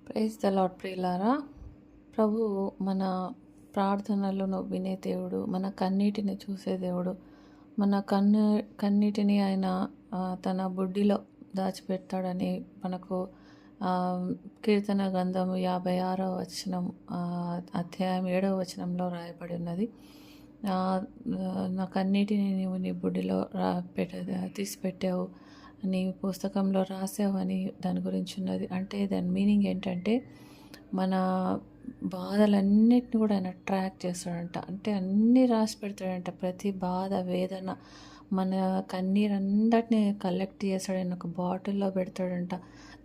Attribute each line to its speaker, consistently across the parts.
Speaker 1: Praise the lord ప్రియులారా. ప్రభువు మన ప్రార్థనలను వినే దేవుడు, మన కన్నీటిని చూసే దేవుడు. మన కన్నీటిని ఆయన తన బుడ్డిలో దాచిపెడతాడని మనకు కీర్తన గ్రంథము 56వ వచనం అధ్యాయం 7వ వచనంలో రాయబడి ఉన్నది. నా కన్నీటిని నీవు నీ బుడ్డిలో తీసిపెట్టావు, నీ పుస్తకంలో రాసావు అని దాని గురించి ఉన్నది. అంటే దాని మీనింగ్ ఏంటంటే మన బాధలన్నిటిని కూడా ఆయన ట్రాక్ చేస్తాడంట. అంటే అన్నీ రాసి పెడతాడంట. ప్రతి బాధ, వేదన, మన కన్నీరందటిని కలెక్ట్ చేస్తాడు. ఆయన ఒక బాటిల్లో పెడతాడంట.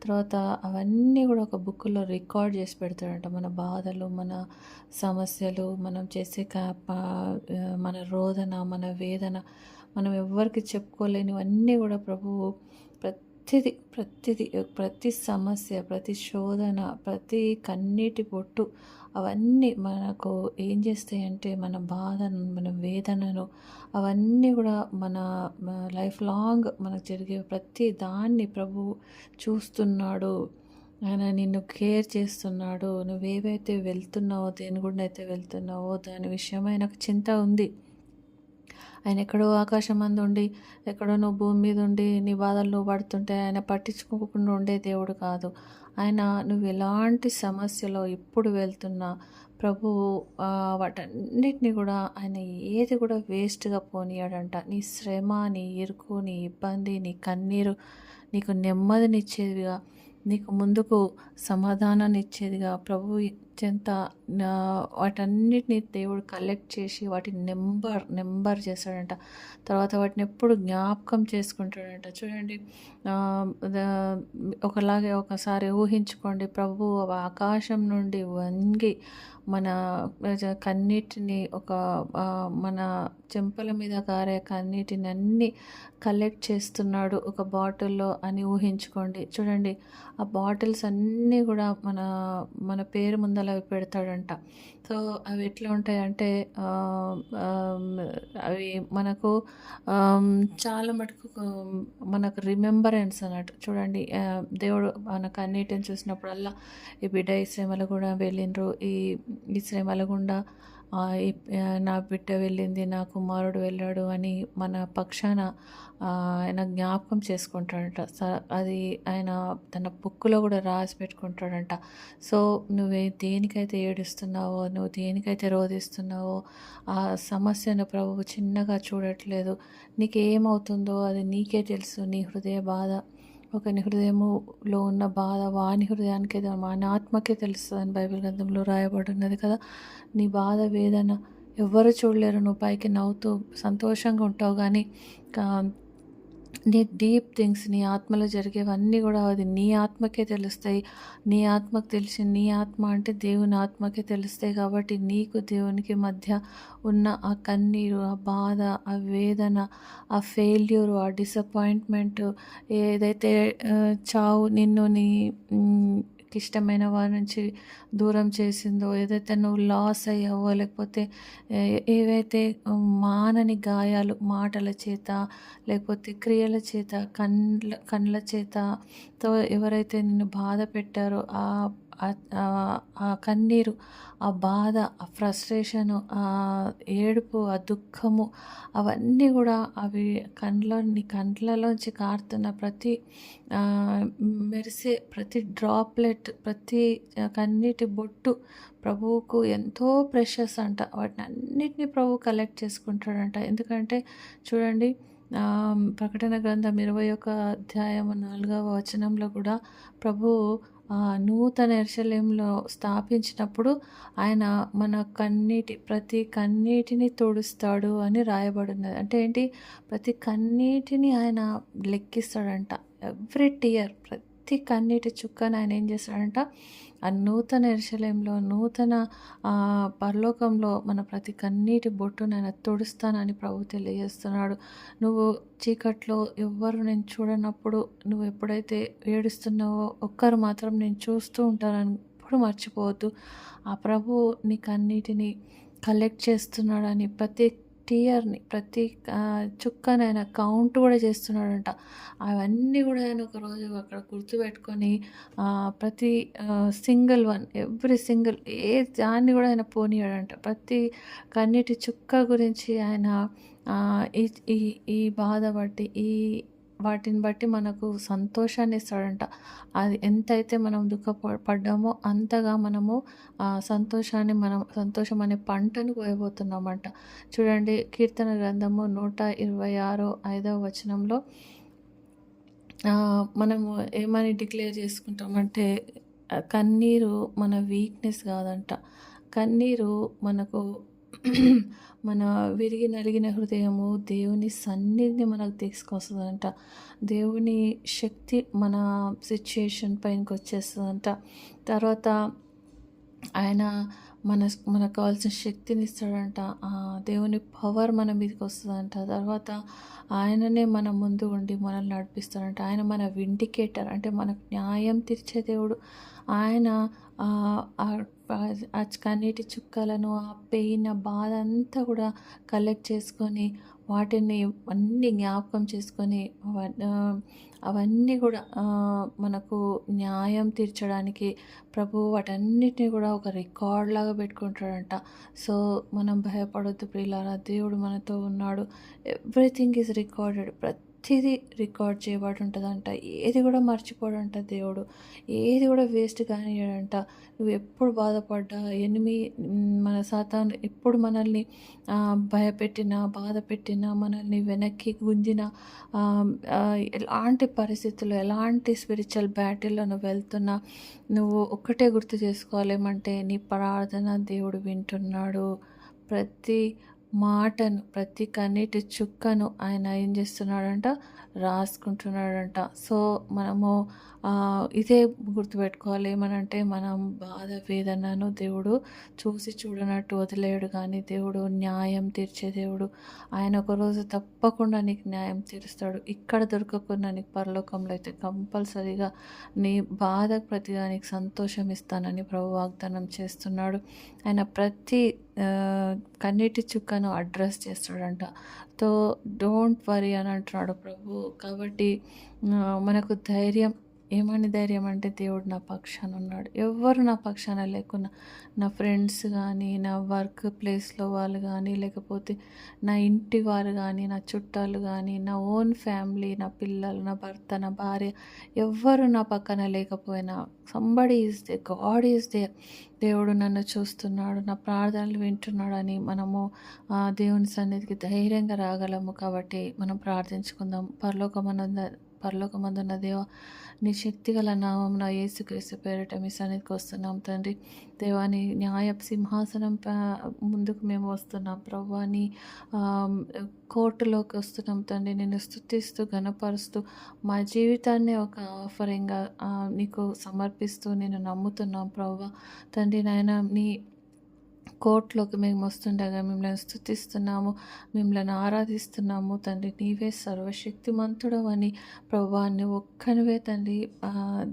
Speaker 1: తర్వాత అవన్నీ కూడా ఒక బుక్లో రికార్డ్ చేసి పెడతాడంట. మన బాధలు, మన సమస్యలు, మనం చేసే మన రోదన, మన వేదన, మనం ఎవ్వరికి చెప్పుకోలేనివన్నీ కూడా ప్రభువు ప్రతి సమస్య, ప్రతి శోధన, ప్రతి కన్నీటి బొట్టు అవన్నీ మనకు ఏం చేస్తాయంటే మన బాధను, మన వేదనను అవన్నీ కూడా మన లైఫ్ లాంగ్ మనకు జరిగే ప్రతి దాన్ని ప్రభువు చూస్తున్నాడు. ఆయన నిన్ను కేర్ చేస్తున్నాడు. నువ్వేవైతే వెళ్తున్నావో, దేని గుండా అయితే వెళ్తున్నావో దాని విషయమై నాకు చింత ఉంది. ఆయన ఎక్కడో ఆకాశం మంది ఉండి, ఎక్కడో నువ్వు భూమి మీద ఉండి నీ బాధలు నువ్వు పడుతుంటే ఆయన పట్టించుకోకుండా ఉండే దేవుడు కాదు. ఆయన నువ్వు ఎలాంటి సమస్యలో ఎప్పుడు వెళ్తున్నా ప్రభువు వాటన్నిటిని కూడా ఆయన ఏది కూడా వేస్ట్గా పోనీయాడంట. నీ శ్రమ, నీ ఇరుకు, నీ ఇబ్బంది, నీ కన్నీరు నీకు నెమ్మదినిచ్చేదిగా, నీకు ముందుకు సమాధానాన్ని ఇచ్చేదిగా ప్రభు చెంత వాటన్నిటిని దేవుడు కలెక్ట్ చేసి వాటిని నెంబర్ చేస్తాడంట. తర్వాత వాటిని ఎప్పుడు జ్ఞాపకం చేసుకుంటాడంట. చూడండి, ఒకసారి ఊహించుకోండి, ప్రభు ఆకాశం నుండి వంగి మన కన్నీటిని మన చెంపల మీద కారే కన్నీటిని అన్నీ కలెక్ట్ చేస్తున్నాడు ఒక బాటిల్లో అని ఊహించుకోండి. చూడండి, ఆ బాటిల్స్ అన్నీ కూడా మన పేరు ముందల అవి పెడతాడంట. సో అవి ఎట్లా ఉంటాయంటే అవి మనకు చాలా మటుకు మనకు రిమెంబరెన్స్ అన్నట్టు. చూడండి, దేవుడు మన కన్నీటిని చూసినప్పుడల్లా ఈ బిడ్డ ఈ శ్రమల గుండా వెళ్ళిండ్రు, ఈ శ్రమల గుండా నా బిడ్డ వెళ్ళింది, నా కుమారుడు వెళ్ళాడు అని మన పక్షాన ఆయన జ్ఞాపకం చేసుకుంటాడంట. అది ఆయన తన బుక్కులో కూడా రాసి పెట్టుకుంటాడంట. సో దేనికైతే ఏడుస్తున్నావో, నువ్వు దేనికైతే రోధిస్తున్నావో ఆ సమస్యను ప్రభువు చిన్నగా చూడట్లేదు. నీకేమవుతుందో అది నీకే తెలుసు. నీ హృదయ బాధ, ఒకని హృదయములో ఉన్న బాధ వాని హృదయానికే, వాని ఆత్మకే తెలుస్తుంది అని బైబిల్ గ్రంథంలో రాయబడి ఉన్నది కదా. నీ బాధ, వేదన ఎవ్వరు చూడలేరు. నువ్వు పైకి నవ్వుతూ సంతోషంగా ఉంటావు, కానీ నీ డీప్ థింగ్స్, నీ ఆత్మలో జరిగేవన్నీ కూడా అది నీ ఆత్మకే తెలుస్తాయి. నీ ఆత్మకు తెలిసి, నీ ఆత్మ అంటే దేవుని ఆత్మకే తెలుస్తాయి. కాబట్టి నీకు దేవునికి మధ్య ఉన్న ఆ కన్నీరు, ఆ బాధ, ఆ వేదన, ఆ ఫెయిల్యూరు, ఆ డిసప్పాయింట్మెంట్, ఏదైతే చావు నిన్ను ఇష్టమైన వారి నుంచి దూరం చేసిందో, ఏదైతే నువ్వు లాస్ అయ్యావో, లేకపోతే ఏవైతే మానని గాయాలు మాటల చేత, లేకపోతే క్రియల చేత, కళ్ళ చేతతో ఎవరైతే నిన్ను బాధ పెట్టారో ఆ కన్నీరు, ఆ బాధ, ఆ ఫ్రస్ట్రేషను, ఆ ఏడుపు, ఆ దుఃఖము అవన్నీ కూడా అవి నీ కండ్లలోంచి కారుతున్న ప్రతి మెరిసే ప్రతి డ్రాప్లెట్, ప్రతి కన్నీటి బొట్టు ప్రభువుకు ఎంతో ప్రెషస్ అంట. వాటిని అన్నిటినీ ప్రభు కలెక్ట్ చేసుకుంటాడంట. ఎందుకంటే చూడండి, ప్రకటన గ్రంథం 21వ అధ్యాయం 4వ వచనంలో కూడా ప్రభువు నూతన యెరూషలేములో స్థాపించినప్పుడు ఆయన మన ప్రతి కన్నీటిని తుడుస్తాడు అని రాయబడినది. అంటే ఏంటి? ప్రతి కన్నీటిని ఆయన లెక్కిస్తాడంట. ఎవ్రీ టియర్, ప్రతి కన్నీటి చుక్కను ఆయన ఏం చేస్తాడంట, ఆ నూతన యెరూషలేములో, నూతన పరలోకంలో మన ప్రతి కన్నీటి బొట్టును ఆయన తుడుస్తానని ప్రభు తెలియజేస్తున్నాడు. నువ్వు చీకట్లో ఎవ్వరు నేను చూడనప్పుడు నువ్వు ఎప్పుడైతే ఏడుస్తున్నావో ఒక్కరు మాత్రం నేను చూస్తూ ఉంటానని ఎప్పుడు మర్చిపోవద్దు. ఆ ప్రభు నీ కన్నీటిని కలెక్ట్ చేస్తున్నాడని, ప్రతి టీయర్‌ని, ప్రతి చుక్కని ఆయన కౌంట్ కూడా చేస్తున్నాడంట. అవన్నీ కూడా ఆయన ఒకరోజు అక్కడ గుర్తుపెట్టుకొని ప్రతి సింగిల్ వన్, ఎవ్రీ సింగిల్ ఏ దాన్ని కూడా ఆయన పోనీయడంట. ప్రతి కన్నీటి చుక్క గురించి ఆయన ఈ ఈ ఈ బాధ బట్టి, వాటిని బట్టి మనకు సంతోషాన్ని ఇస్తాడంట. అది ఎంతైతే మనం పడ్డామో అంతగా మనము సంతోషం అనే పంటను కోయబోతున్నామంట. చూడండి, కీర్తన గ్రంథము 126 5వ వచనంలో మనము ఏమని డిక్లేర్ చేసుకుంటామంటే, కన్నీరు మన వీక్‌నెస్ కాదంట. కన్నీరు మనకు మన విరిగి నలిగిన హృదయము దేవుని సన్నిధిని మనకు తీసుకొస్తదంట. దేవుని శక్తి మన సిచ్యుయేషన్ పైనకి వచ్చేస్తదంట. తర్వాత ఆయన మనకు కావాల్సిన శక్తిని ఇస్తాడంట. దేవుని పవర్ మన మీదకి వస్తుందంట. తర్వాత ఆయననే మన ముందు ఉండి మనల్ని నడిపిస్తాడంట. ఆయన మన విండికేటర్, అంటే మనకు న్యాయం తీర్చే దేవుడు. ఆయన ఆ కన్నీటి చుక్కలను, ఆ పెయిన్, ఆ బాధ అంతా కూడా కలెక్ట్ చేసుకొని, వాటిని అన్నీ జ్ఞాపకం చేసుకొని, అవన్నీ కూడా మనకు న్యాయం తీర్చడానికి ప్రభువు వాటన్నిటిని కూడా ఒక రికార్డ్ లాగా పెట్టుకుంటాడంట. సో మనం భయపడొద్దు ప్రియులారా, దేవుడు మనతో ఉన్నాడు. Everything is recorded. ప్రతిదీ రికార్డ్ చేయబడి ఉంటుందంట. ఏది కూడా మర్చిపోడంట దేవుడు. ఏది కూడా వేస్ట్ కానియడంట. నువ్వు ఎప్పుడు బాధపడ్డా, మన సాతాను ఎప్పుడు మనల్ని భయపెట్టినా, బాధ పెట్టినా, మనల్ని వెనక్కి గుంజిన, ఎలాంటి పరిస్థితుల్లో, ఎలాంటి స్పిరిచువల్ బ్యాటిల్లో నువ్వు వెళ్తున్నా, నువ్వు ఒక్కటే గుర్తు చేసుకోవాలేమంటే, నీ ప్రార్థన దేవుడు వింటున్నాడు. ప్రతి మాటను, ప్రతి కన్నీటి చుక్కను ఆయన ఏం చేస్తున్నాడంట, రాసుకుంటున్నాడంట. సో మనము ఇదే గుర్తుపెట్టుకోవాలి. ఏమనంటే, మనం బాధ వేదనను దేవుడు చూసి చూడనట్టు వదిలేయడు. కానీ దేవుడు న్యాయం తీర్చే దేవుడు. ఆయన ఒకరోజు తప్పకుండా నీకు న్యాయం తీరుస్తాడు. ఇక్కడ దొరకకుండా నీకు పరలోకంలో అయితే కంపల్సరీగా నీ బాధకు ప్రతిగా నీకు సంతోషం ఇస్తానని ప్రభు వాగ్దానం చేస్తున్నాడు. ఆయన ప్రతి కన్నీటి చుక్కను అడ్రస్ చేస్తాడంట. సో డోంట్ వరీ అని అంటున్నాడు ప్రభు. కాబట్టి మనకు ధైర్యం, ఏమని ధైర్యం అంటే, దేవుడు నా పక్షాన ఉన్నాడు. ఎవ్వరు నా పక్షాన లేకున్నా, నా ఫ్రెండ్స్ కానీ, నా వర్క్ ప్లేస్లో వాళ్ళు కానీ, లేకపోతే నా ఇంటి వారు కానీ, నా చుట్టాలు కానీ, నా ఓన్ ఫ్యామిలీ, నా పిల్లలు, నా భర్త, నా భార్య, ఎవ్వరు నా పక్కన లేకపోయినా, somebody is there, God is there. దేవుడు నన్ను చూస్తున్నాడు, నా ప్రార్థనలు వింటున్నాడని మనము దేవుని సన్నిధికి ధైర్యంగా రాగలము. కాబట్టి మనం ప్రార్థించుకుందాం. పరలోకమందున్న దేవ, నీ శక్తిగల నామమున యేసుక్రీస్తు పేరిట మీ సన్నిధికి వస్తున్నాం తండ్రి. దేవా, నీ న్యాయ సింహాసనం ముందుకు మేము వస్తున్నాం ప్రభువా. నీ కోర్టులోకి వస్తున్నాం తండ్రి. నిన్ను స్తుతిస్తూ, ఘనపరుస్తూ, మా జీవితాన్ని ఒక ఆఫరింగ్గా నీకు సమర్పిస్తూ నిన్ను నమ్ముతున్నాం ప్రభువా. తండ్రి నాయన, నీ కోర్టులోకి మేము వస్తుండగా మిమ్మల్ని స్తుతిస్తున్నాము, మిమ్మల్ని ఆరాధిస్తున్నాము తండ్రి. నీవే సర్వశక్తిమంతుడవని ప్రభువా, నువ్వు ఒక్కనివే తండ్రి.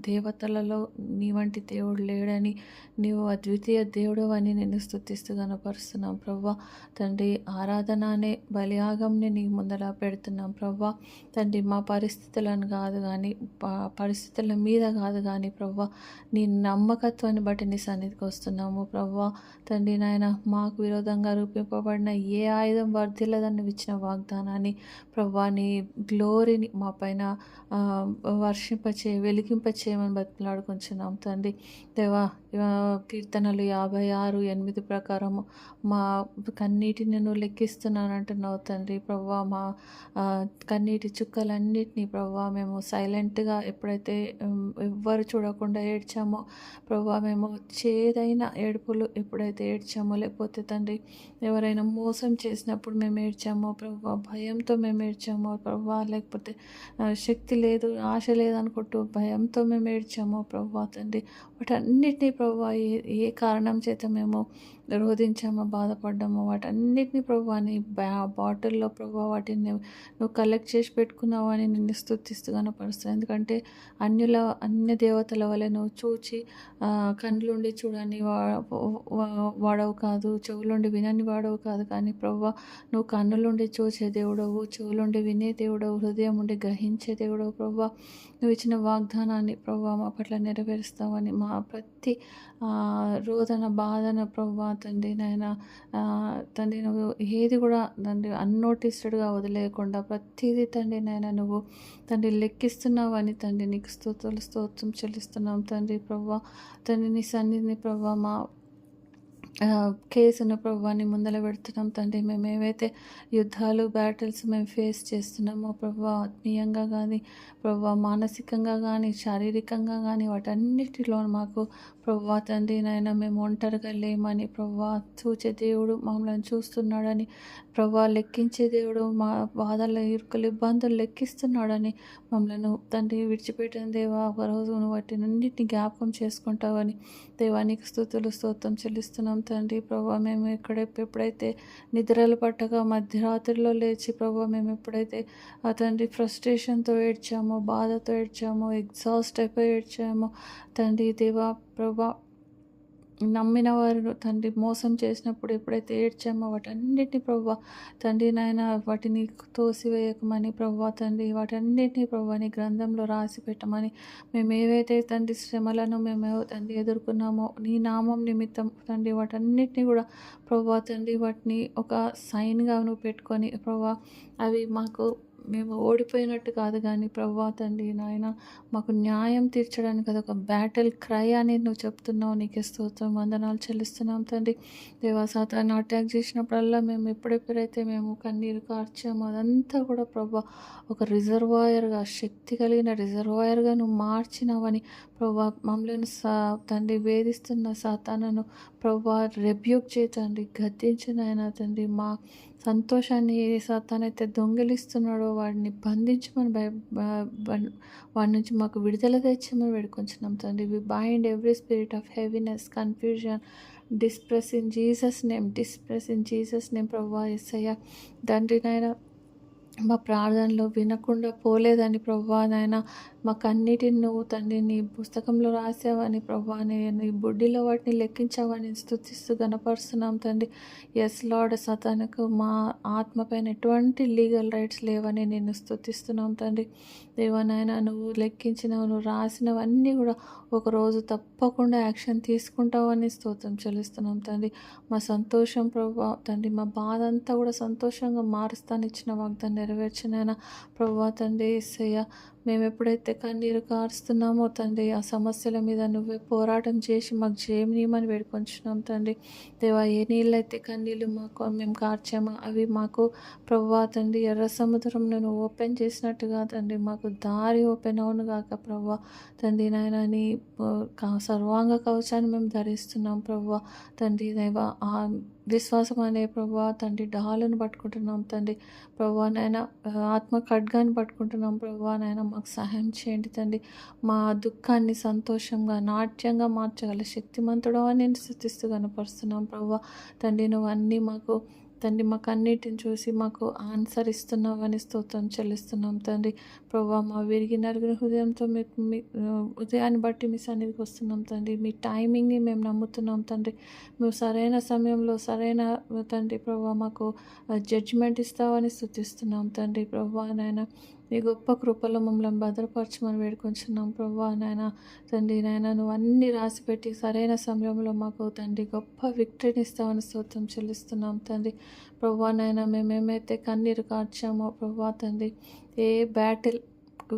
Speaker 1: దేవతలలో నీ వంటి దేవుడు లేడని, నీవు అద్వితీయ దేవుడు అని నిన్ను స్తుతిస్తూ కనపరుస్తున్నాం ప్రభువా. తండ్రి, ఆరాధన అనే బలియాగంని నీ ముందర పెడుతున్నాం ప్రభువా. తండ్రి, మా పరిస్థితులను కాదు కానీ, పరిస్థితుల మీద కాదు కానీ ప్రభువా, నీ నమ్మకత్వాన్ని బట్టి నీ సన్నిధికి వస్తున్నాము ప్రభువా. తండ్రి నాయన, మాకు విరోధంగా రూపింపబడిన ఏ ఆయుధం వర్ధిల్లదని ఇచ్చిన వాగ్దానాన్ని ప్రభువా, నీ గ్లోరీని మా పైన వెలిగింపచేయమని బతిలాడుకుంటున్నాం తండ్రి. దేవా, కీర్తనలు 56:8 ప్రకారము మా కన్నీటిని నువ్వు లెక్కిస్తున్నానంటున్నావు తండ్రి. ప్రభువా, మా కన్నీటి చుక్కలన్నిటినీ ప్రభువా మేము సైలెంట్గా ఎప్పుడైతే ఎవ్వరు చూడకుండా ఏడ్చామో ప్రభువా, మేము చేదైన ఏడుపులు ఎప్పుడైతే ఏడ్చామో, లేకపోతే తండ్రి ఎవరైనా మోసం చేసినప్పుడు మేము ఏడ్చామో ప్రభువా, భయంతో మేము ఏడ్చామో ప్రభువా, లేకపోతే శక్తి లేదు, ఆశ లేదనుకుంటూ భయంతో మేము ఏడ్చామో ప్రభువా తండ్రి, వాటన్నిటినీ ప్రభువా ఏ కారణం చేత మేము రోధించామో, బాధపడ్డామో, వాటన్నిటినీ ప్రభువా నీ బాటిల్లో ప్రభువా వాటిని నువ్వు కలెక్ట్ చేసి పెట్టుకున్నావు అని నిన్ను స్తుతిస్తూ కనపరుస్తాను. ఎందుకంటే అన్య దేవతల వల్ల నువ్వు చూచి కండ్లుండి చూడని వాడవు కాదు, చెవులుండి వినని వాడవు కాదు. కానీ ప్రభువా, నువ్వు కన్నులుండి చూసే దేవుడవు, చెవులుండి వినే దేవుడవు, హృదయం ఉండి గ్రహించే దేవుడవు ప్రభువా. నువ్వు ఇచ్చిన వాగ్దానాన్ని ప్రభువా మా పట్ల నెరవేరుస్తావని, మా ప్రతి రోదన బాధన ప్రభువా తండ్రి నాయన, తండ్రి నువ్వు ఏది కూడా తండ్రి అన్నోటిస్టెడ్గా వదిలేయకుండా ప్రతిదీ తండ్రి నాయన నువ్వు తండ్రి లెక్కిస్తున్నావని తండ్రి నీకు స్తోత్రం చెల్లిస్తున్నాం తండ్రి ప్రభువా. తండ్రి నీ సన్నిధిని ప్రభువా మా కేసును ప్రభువా నీ ముందర పెడుతున్నాం తండ్రి. మేము ఏవైతే యుద్ధాలు బ్యాటిల్స్ మేము ఫేస్ చేస్తున్నామో ప్రభువా, ఆత్మీయంగా కానీ ప్రభువా, మానసికంగా కానీ శారీరకంగా కానీ వాటన్నిటిలో మాకు ప్రభువా తండ్రి నాయన మేము ఒంటరిగా లేమని ప్రభువా, చూచే దేవుడు మమ్మల్ని చూస్తున్నాడని ప్రభువా, లెక్కించే దేవుడు మా బాధల ఇరుకులు ఇబ్బందులు లెక్కిస్తున్నాడని మమ్మల్ని తండ్రి విడిచిపెట్టిన దేవా, ఒకరోజు నువ్వు వాటినన్నిటిని జ్ఞాపకం చేసుకుంటావని దేవానికి స్తోత్రం చెల్లిస్తున్నాం తండ్రి. ప్రభావ మేము ఎప్పుడైతే నిద్రలు పట్టగా మధ్యరాత్రిలో లేచి ప్రభావ మేము ఎప్పుడైతే ఆ తండ్రి ఫ్రస్ట్రేషన్తో ఏడ్చామో, బాధతో ఏడ్చామో, ఎగ్జాస్ట్ అయిపోయి ఏడ్చామో తండ్రి దేవా ప్రభా, నమ్మిన వారు తండ్రి మోసం చేసినప్పుడు ఎప్పుడైతే ఏడ్చామో వాటన్నిటిని ప్రభువా తండ్రి నాయన వాటిని తోసివేయకమని ప్రభువా తండ్రి, వాటన్నిటిని ప్రభువా నీ గ్రంథంలో రాసి పెట్టమని, మేము ఏవైతే తండ్రి శ్రమలను మేము తండ్రి ఎదుర్కొన్నామో నీ నామం నిమిత్తం తండ్రి వాటన్నిటిని కూడా ప్రభువా తండ్రి వాటిని ఒక సైన్గా నువ్వు పెట్టుకొని ప్రభువా అవి మాకు మేము ఓడిపోయినట్టు కాదు కానీ ప్రభువా తండ్రి నాయన మాకు న్యాయం తీర్చడానికి అదొక బ్యాటిల్ క్రై అని నువ్వు చెప్తున్నావు. నీకే స్తోత్రం వందనాలు చెల్లిస్తున్నాం తండ్రి. దేవా సాతాను అటాక్ చేసినప్పుడల్లా మేము ఎప్పుడెప్పుడైతే మేము కన్నీరు కార్చామో అదంతా కూడా ప్రభువా ఒక రిజర్వాయర్గా, శక్తి కలిగిన రిజర్వాయర్గా నువ్వు మార్చినావని ప్రభువా, మమ్మల్ని తండ్రి వేధిస్తున్న సాతానును ప్రభువా రెబ్యూక్ చేతండి, గద్దించిన ఆయన తండ్రి. మా సంతోషాన్ని ఏ సాతానైతే దొంగిలిస్తున్నాడో వాడిని బంధించమని వాడి నుంచి మాకు విడుదల తెచ్చమని వేడుకొంచున్నాం తండ్రి. We bind every spirit of heaviness, confusion, distress in Jesus name ప్రభువా యేసయ్య తండ్రి నాయన. మా ప్రార్థనలో వినకుండా పోలేదని ప్రభువా నాయన, మాకన్నిటిని నువ్వు తండ్రి నీ పుస్తకంలో రాసావని ప్రభువా, నీ బుడ్డిలో వాటిని లెక్కించావని స్తుతిస్తూ గణపరుస్తున్నాం తండ్రి. ఎస్ లార్డ్, సాతానుకు మా ఆత్మ పైన ఎటువంటి లీగల్ రైట్స్ లేవని నేను స్తుతిస్తున్నాం తండ్రి. దేవనాయన నువ్వు లెక్కించినవి, నువ్వు రాసినవన్నీ కూడా ఒకరోజు తప్పకుండా యాక్షన్ తీసుకుంటావని స్తోత్రం చెల్లిస్తున్నాం తండ్రి. మా సంతోషం ప్రభువా తండ్రి, మా బాధ అంతా కూడా సంతోషంగా మారుస్తానిచ్చిన వాగ్దాన్ని నెరవేర్చినైనా ప్రభువా తండ్రి యేసయ్య. మేము ఎప్పుడైతే కన్నీరు కారుస్తున్నామో తండ్రి ఆ సమస్యల మీద నువ్వే పోరాటం చేసి మాకు జయమని వేడుకొంచున్నాం తండ్రి. దేవా ఏ నీళ్ళైతే కన్నీళ్ళు మేము కార్చామో అవి మాకు ప్రభువా తండ్రి ఎర్ర సముద్రం నువ్వు ఓపెన్ చేసినట్టుగా తండ్రి మాకు దారి ఓపెన్ అవును గాక ప్రభువా తండ్రి నాయన. నీ సర్వాంగ కవచాన్ని మేము ధరిస్తున్నాం ప్రభువా తండ్రి. దేవా ఆ విశ్వాసం అనే ప్రభువా తండ్రి డాలను పట్టుకుంటున్నాం తండ్రి. ప్రభువా నాయన ఆత్మ ఖడ్గాన్ని పట్టుకుంటున్నాం ప్రభువా నాయన. మాకు సహాయం చేయండి తండ్రి. మా దుఃఖాన్ని సంతోషంగా, నాట్యంగా మార్చగల శక్తిమంతుడు అని నేను స్తుతిస్తూ కనపరుస్తున్నాం ప్రభువా తండ్రి. నువ్వు అన్నీ మాకు తండ్రి మాకు అన్నిటిని చూసి మాకు ఆన్సర్ ఇస్తున్నావని స్తోత్రం చెల్లిస్తున్నాం తండ్రి. ప్రభువా మా విరిగి నలుగురి హృదయంతో మీ ఉదయాన్ని బట్టి మీ సన్నిధికి వస్తున్నాం తండ్రి. మీ టైమింగ్ని మేము నమ్ముతున్నాం తండ్రి. మేము సరైన సమయంలో సరైన తండ్రి ప్రభువా మాకు జడ్జిమెంట్ ఇస్తావని స్తుతిస్తున్నాం తండ్రి. ప్రభువా నాయన నీ గొప్ప కృపలో మమ్మల్ని భద్రపరచమని వేడుకొంచున్నాం ప్రభువా నాయన తండ్రి. నాయన నువ్వు అన్నీ రాసిపెట్టి సరైన సమయంలో మాకు తండ్రి గొప్ప విక్టరీని ఇస్తామని స్తోత్రం చెల్లిస్తున్నాం తండ్రి. ప్రభువా నాయన మేమేమైతే కన్నీరు కార్చామో ప్రభువా తండ్రి, ఏ బ్యాటిల్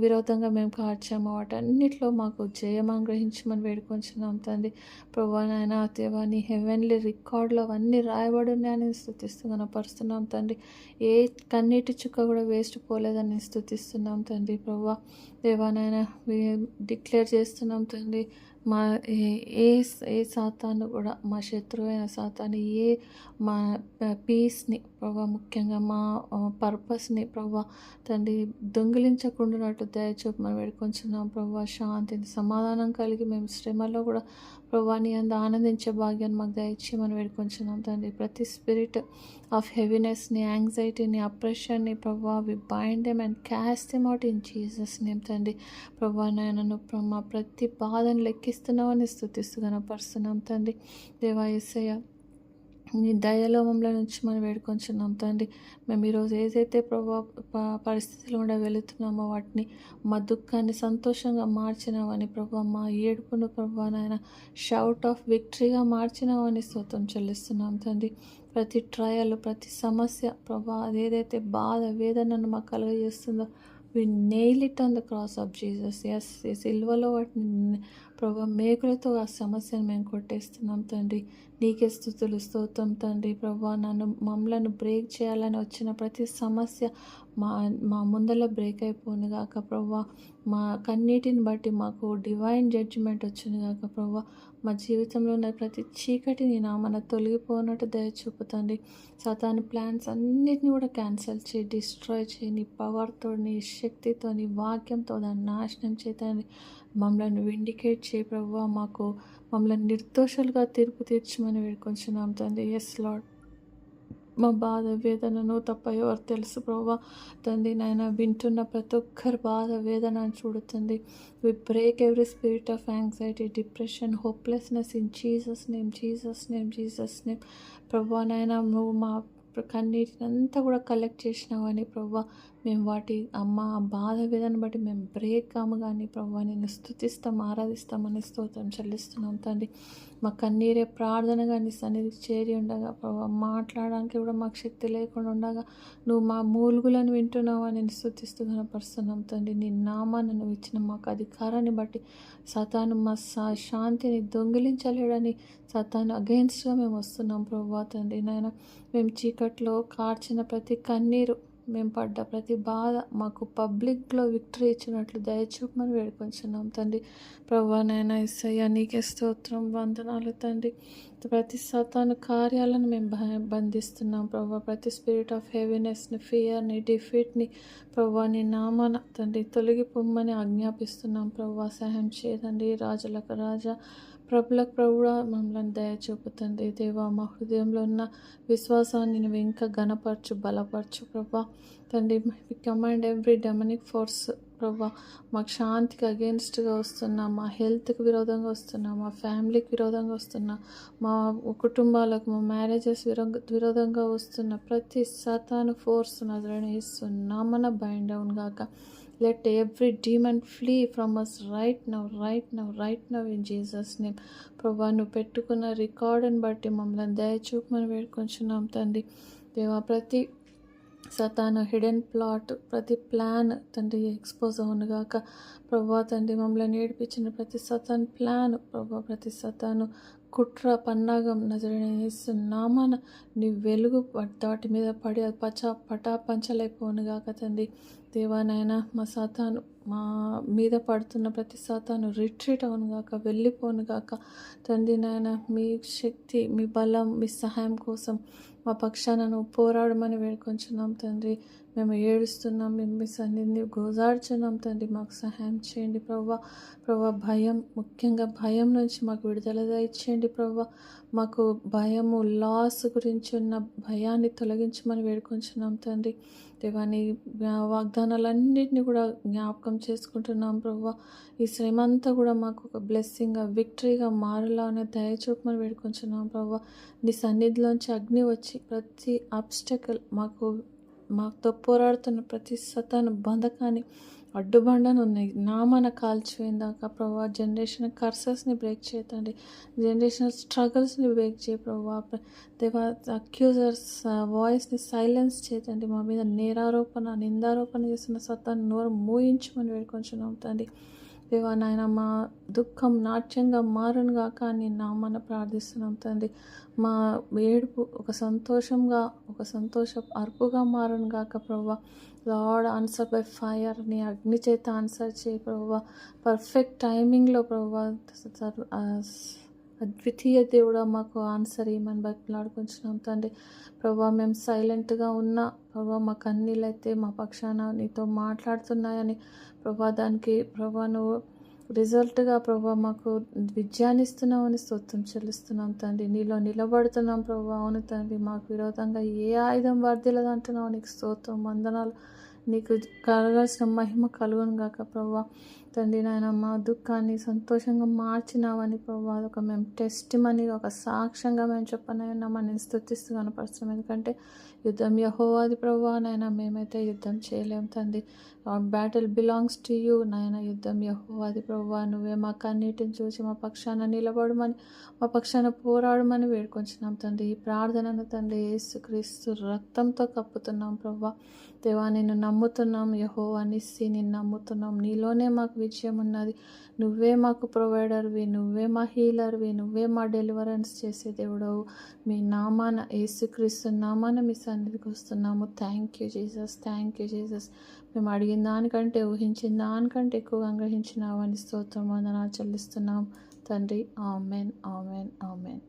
Speaker 1: విరోధంగా మేము కార్చామో వాటన్నిటిలో మాకు జయం అనుగ్రహించమని వేడుకొంచున్నాం తండ్రి. ప్రభువా నాయన దేవా నీ హెవెన్లీ రికార్డులో అవన్నీ రాయబడి ఉన్నాయని స్తుతిస్తూ కనపరుస్తున్నాం తండ్రి. ఏ కన్నీటి చుక్క కూడా వేస్ట్ పోలేదని స్తుతిస్తున్నాం తండ్రి. ప్రభువా దేవా నాయన డిక్లేర్ చేస్తున్నాం తండ్రి. మా ఏ ఏ సాతాను కూడా, మా శత్రువైన సాతాను మా పీస్ని ప్రభా, ముఖ్యంగా మా పర్పస్ని ప్రభా తండ్రి దొంగిలించకుండానట్టు దయచూపమని వేడుకొంచున్నాం ప్రభా. శాంతిని సమాధానం కలిగి మేము శ్రమలో కూడా ప్రభా నీ అందు ఆనందించే భాగ్యాన్ని మాకు దయచేయమని వేడుకొంచున్నాం తండ్రి. ప్రతి స్పిరిట్ ఆఫ్ హెవీనెస్ని, యాంగ్జైటీని, అప్రెషన్ని ప్రభా we bind them and cast them out in Jesus name తండ్రి. ప్రభా నాయనను మా ప్రతి బాధను లెక్కిస్తున్నామని స్తుతిస్తూ కనపరుస్తున్నాం తండ్రి. దేవా యేసయ్య నీ దయలో మమ్మల్ని ఉంచమని వేడుకొంచున్నాం తండ్రి. మేము ఈరోజు ఏదైతే ప్రభా పరిస్థితులు గుండా వెళుతున్నామో వాటిని మా దుఃఖాన్ని సంతోషంగా మార్చినావని ప్రభా, మా ఏడుపును ప్రభా నాయన షౌట్ ఆఫ్ విక్టరీగా మార్చినావని స్తోత్రం చెల్లిస్తున్నాం తండ్రి. ప్రతి ట్రయల్, ప్రతి సమస్య ప్రభా, అదేదైతే బాధ వేదనను మాకు కలుగజేస్తుందో we nail it on the cross of Jesus. Yes, సిల్వలో వాటిని ప్రభా మేకులతో ఆ సమస్యను మేము కొట్టేస్తున్నాం తండ్రి. నీకే స్తుతులు స్తోత్రం తండ్రి. ప్రభా మమ్మలను బ్రేక్ చేయాలని వచ్చిన ప్రతి సమస్య మా మా ముందర బ్రేక్ అయిపోను గాక ప్రభా. మా కన్నీటిని బట్టి మాకు డివైన్ జడ్జిమెంట్ వచ్చింది గాక ప్రభా. మా జీవితంలో ఉన్న ప్రతి చీకటిని నామన తొలగిపోనట్టు దయచూపుతండి. సాతాను ప్లాన్స్ అన్నిటిని కూడా క్యాన్సిల్ చేయి, డిస్ట్రాయ్ చేయి. నీ పవర్తో, నీ శక్తితో, నీ వాక్యంతో దాన్ని నాశనం చేతండి. మమ్మల్ని విండికేట్ చేయి ప్రభా. మమ్మల్ని నిర్దోషులుగా తీర్పు తీర్చమని వేడుకొంచున్నాం తండ్రి. ఎస్ లార్డ్, మా బాధ వేదనను తప్ప ఎవరు తెలుసు ప్రభా తండ్రి. నాయన వింటున్న ప్రతి ఒక్కరి బాధ వేదనను చూడుతుంది. We break every spirit of anxiety, depression, hopelessness in Jesus name, Jesus name, Jesus name. ప్రభా నాయన నువ్వు మా కన్నీటిని అంతా కూడా కలెక్ట్ చేసినావని ప్రభా, మేము వాటి ఆ బాధ వేదన బట్టి మేము బ్రేక్ కాము కానీ ప్రభా నేను స్తుతిస్తాం, ఆరాధిస్తామని స్తోత్రం చెల్లిస్తున్నాం తండ్రి. మా కన్నీరే ప్రార్థనగా నీ సన్నిధికి చేరి ఉండగా ప్రభా, మాట్లాడడానికి కూడా మాకు శక్తి లేకుండా ఉండగా నువ్వు మా మూలుగులను వింటున్నావు అని స్తుతిస్తూ కనపరుస్తున్నాం తండ్రి. నీ నామాన్ని నువ్వు ఇచ్చిన మాకు అధికారాన్ని బట్టి సతాను మా శాంతిని దొంగిలించలేడని సతాను అగెయిన్స్ట్గా మేము వస్తున్నాం ప్రభా తండ్రి. నాయన మేము చీకట్లో కార్చిన ప్రతి కన్నీరు, మేము పడ్డ ప్రతి బాధ మాకు పబ్లిక్లో విక్టరీ ఇచ్చినట్లు దయచూపమని వేడుకొంచున్నాం తండ్రి. ప్రభా నాయన యేసయ్య నీకే స్తోత్రం, వందనాలు తండ్రి. ప్రతి సతాను కార్యాలను మేము బంధిస్తున్నాం ప్రభా. ప్రతి స్పిరిట్ ఆఫ్ హెవీనెస్ని, ఫియర్ని, డిఫీట్ని ప్రభా నీ నామాన తండ్రి తొలగిపోమ్మని ఆజ్ఞాపిస్తున్నాం ప్రభా. సహాయం చేయదండి. రాజులకు రాజా, ప్రభులకు ప్రభుడా మమ్మల్ని దయ చూపుతండి. దేవా మా హృదయంలో ఉన్న విశ్వాసాన్ని నువ్వు ఇంకా ఘనపరచు, బలపరచు ప్రభా తండ్రి. కమాండ్ ఎవ్రీ డెమనిక్ ఫోర్స్ ప్రభా మాకు శాంతికి అగెన్స్ట్గా వస్తున్నా, మా హెల్త్కి విరోధంగా వస్తున్నా, మా ఫ్యామిలీకి విరోధంగా వస్తున్నా, మా కుటుంబాలకు, మా మ్యారేజెస్ విరోధంగా వస్తున్న ప్రతి సతాను ఫోర్స్ నజరేయుడైన యేసు నామమున బైండ్ డౌన్ గాక. Let every demon flee from us right now, right now, right now in Jesus' name. ప్రభా నువ్వు పెట్టుకున్న రికార్డుని బట్టి మమ్మల్ని దయచూపమని వేడుకొంచున్నాం తండ్రి. దేవా ప్రతి సతాను హిడెన్ ప్లాట్, ప్రతి ప్లాన్ తండ్రి ఎక్స్పోజ్ అవునుగాక ప్రభా తండ్రి. మమ్మల్ని ఏడిపించిన ప్రతి సతాన్ ప్లాన్ ప్రభా, ప్రతి సతాను కుట్ర పన్నాగం నజరేయుడైన యేసు నామమున నీ వెలుగు వాటి మీద పడి అది పటాపంచలైపోనుగాక తండ్రి. దేవానైనా మా సాతాను మా మీద పడుతున్న ప్రతి సాతాను రిట్రీట్ అవునుగాక, వెళ్ళిపోనుగాక తండ్రి. నాయన మీ శక్తి, మీ బలం, మీ సహాయం కోసం మా పక్షాన పోరాడమని వేడుకొంచున్నాం తండ్రి. మేము ఏడుస్తున్నాం, మేము మీ సన్నిధిని గోజాడుచున్నాం తండ్రి. మాకు సహాయం చేయండి ప్రభా. భయం, ముఖ్యంగా భయం నుంచి మాకు విడుదల ఇచ్చేయండి ప్రభా. మాకు భయము, లాస్ గురించి ఉన్న భయాన్ని తొలగించమని వేడుకొంచున్నాం తండ్రి. దేవాని వాగ్దానాలన్నింటినీ కూడా జ్ఞాపకం చేసుకుంటున్నాం ప్రభా. ఈ శ్రమ అంతా కూడా మాకు ఒక బ్లెస్సింగ్గా, విక్టరీగా మారులానే దయచూపమని వేడుకొంచున్నాం ప్రభా. నీ సన్నిధిలోంచి అగ్ని వచ్చి ప్రతి ఆబ్స్టకల్ మాతో పోరాడుతున్న ప్రతి సతాను బంధకాన్ని, అడ్డుబండను ఉన్నాయి నామన కాల్చిపోయిందాక ప్రభా. జనరేషన్ కర్సెస్ని బ్రేక్ చేయతండి, జనరేషనల్ స్ట్రగల్స్ని బ్రేక్ చేయ ప్రభా. దేవా అక్యూజర్స్ వాయిస్ని సైలెన్స్ చేయతండి. మా మీద నేరారోపణ, నిందారోపణ చేస్తున్న సత్తాన్ని నోరు మూయించమని వేడుకొంచున్నాం తండ్రి. దేవా నాయన మా దుఃఖం నాట్యంగా మారును గాక అని నామన ప్రార్థిస్తున్నాం తండ్రి. మా ఏడుపు ఒక సంతోష అర్పుగా మారును గాక ప్రభా. లార్డ్ ఆన్సర్ బై ఫైర్, నీ అగ్ని చేత ఆన్సర్ చేయి ప్రభా. పర్ఫెక్ట్ టైమింగ్లో ప్రభా అద్వితీయ దేవుడా మాకు ఆన్సర్ ఇవ్వమని బతిలాడుకుంటున్నాం తండ్రి. ప్రభా మేము సైలెంట్గా ఉన్నా ప్రభా మా కన్నీళ్ళైతే మా పక్షాన నీతో మాట్లాడుతున్నాయని ప్రభా, దానికి ప్రభా నువ్వు రిజల్ట్గా ప్రభా మాకు విజయాన్ని ఇస్తున్నామని స్తోత్రం చెల్లిస్తున్నాం తండ్రి. నీలో నిలబడుతున్నాం ప్రభా. అవును తండ్రి, మాకు విరోధంగా ఏ ఆయుధం వర్ధిల్లదంటున్నావు. నీకు స్తోత్రం, వందనాలు. నీకు కలగాల్సిన మహిమ కలుగును గాక ప్రభా. తండ్రి నాయన మా దుఃఖాన్ని సంతోషంగా మార్చినావని ప్రభు అదొక మేము టెస్ట్ మనీ ఒక సాక్ష్యంగా మేము చెప్పనైనా మనం స్తుతిస్తూ కనపరుస్తున్నాం. ఎందుకంటే యుద్ధం యెహోవాది ప్రభువా నాయన, మేమైతే యుద్ధం చేయలేం తండ్రి. బ్యాటిల్ బిలాంగ్స్ టు యూ నాయన. యుద్ధం యెహోవాది ప్రభువా, నువ్వే మా కన్నీటిని చూసి మా పక్షాన నిలబడమని, మా పక్షాన పోరాడమని వేడుకొంచున్నాం తండ్రి. ఈ ప్రార్థనను తండ్రి యేసుక్రీస్తు రక్తంతో కప్పుతున్నాం ప్రభువా. దేవా నిన్ను నమ్ముతున్నాం యెహోవా నిస్సి, నిన్ను నమ్ముతున్నాం. నీలోనే మాకు విజయం ఉన్నది. నువ్వే మాకు ప్రొవైడర్వి, నువ్వే మా హీలర్వి, నువ్వే మా డెలివరెన్స్ చేసే దేవుడవు. మీ నామాన యేసుక్రీస్తు నామాన మీ సన్నిధికి వస్తున్నాము. Thank you Jesus, thank you Jesus. మేము అడిగిన దానికంటే ఊహించిన దానికంటే ఎక్కువగా గ్రహించినావని స్తోత్రం వందనాలు చెల్లిస్తున్నాం తండ్రి. Amen, amen, amen.